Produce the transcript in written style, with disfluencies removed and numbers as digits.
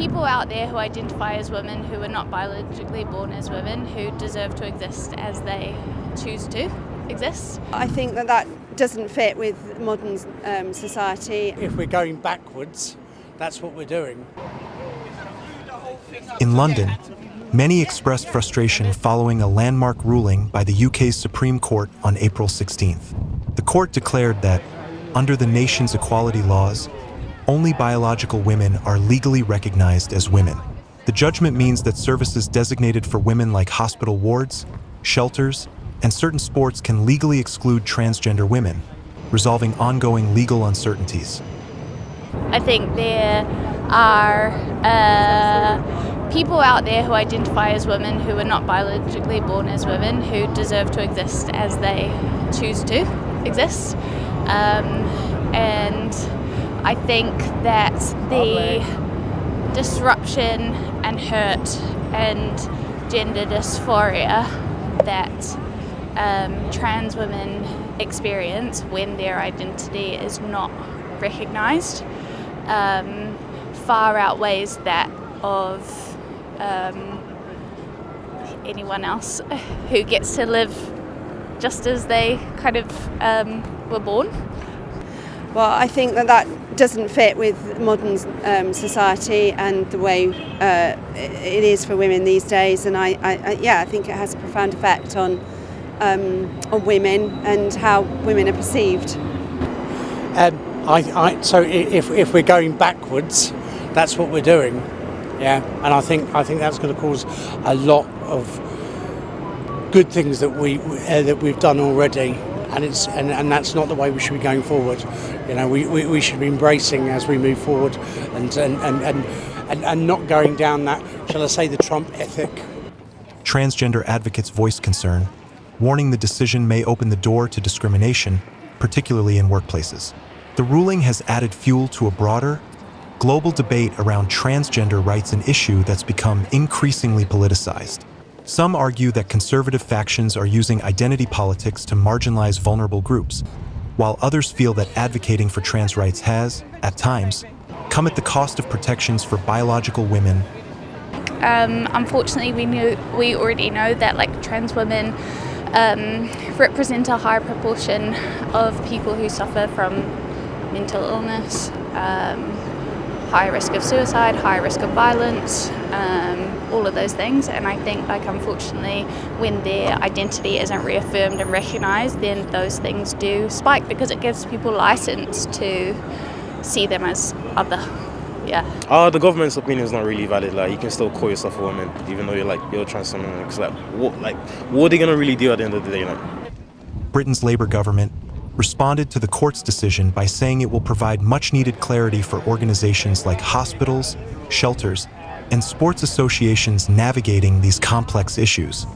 people out there who identify as women who are not biologically born as women who deserve to exist as they choose to exist. I think that doesn't fit with modern society. If we're going backwards, that's what we're doing. In London, many expressed frustration following a landmark ruling by the UK's Supreme Court on April 16th. The court declared that, under the nation's equality laws, only biological women are legally recognized as women. The judgment means that services designated for women like hospital wards, shelters, and certain sports can legally exclude transgender women, resolving ongoing legal uncertainties. I think there are people out there who identify as women who are not biologically born as women who deserve to exist as they choose to exist. And I think that the disruption and hurt and gender dysphoria that trans women experience when their identity is not recognised far outweighs that of anyone else who gets to live just as they kind of were born. Well, I think that doesn't fit with modern society and the way it is for women these days. And I think it has a profound effect on women and how women are perceived. So if we're going backwards, that's what we're doing. Yeah, and I think that's going to cause a lot of good things that we've done already. And that's not the way we should be going forward. You know, we should be embracing as we move forward, and not going down that, shall I say, the Trump ethic. Transgender advocates voiced concern, warning the decision may open the door to discrimination, particularly in workplaces. The ruling has added fuel to a broader, global debate around transgender rights, an issue that's become increasingly politicized. Some argue that conservative factions are using identity politics to marginalize vulnerable groups, while others feel that advocating for trans rights has, at times, come at the cost of protections for biological women. Unfortunately, we already know that trans women represent a high proportion of people who suffer from mental illness, high risk of suicide, high risk of violence, all of those things. And I think unfortunately when their identity isn't reaffirmed and recognised, then those things do spike because it gives people license to see them as other. Yeah. The government's opinion is not really valid. You can still call yourself a woman even though you're trans woman. Because what are they gonna really do at the end of the day? Britain's Labour government responded to the court's decision by saying it will provide much-needed clarity for organizations like hospitals, shelters, and sports associations navigating these complex issues.